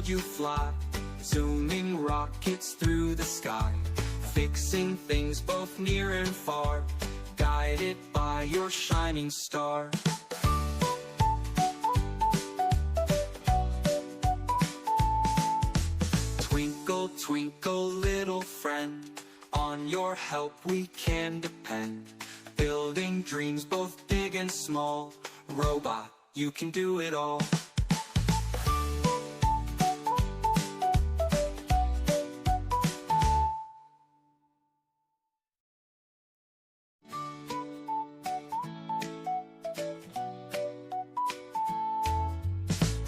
world you fly, zooming rockets through the sky, fixing things both near and far, guided by your shining star. Twinkle, twinkle, little friend, on your help we can depend. Building dreams both big and small, robot, you can do it all.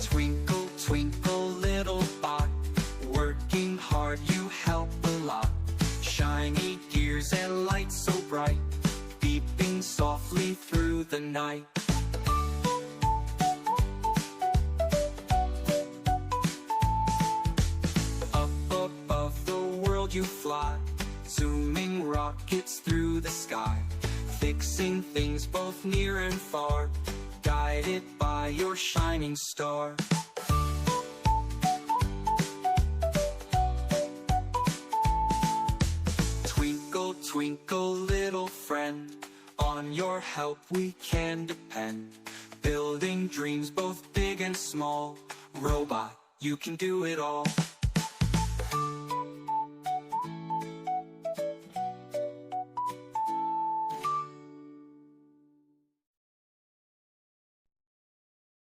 Twinkle, twinkle, little bot, working hard you help a lot. Shiny gears and lights so bright, beeping softly through the night. Up above the world you fly, zooming rockets through the sky, fixing things both near and far, guided by your shining star. Twinkle, twinkle, little friend, on your help we can depend. Building dreams both big and small, robot, you can do it all.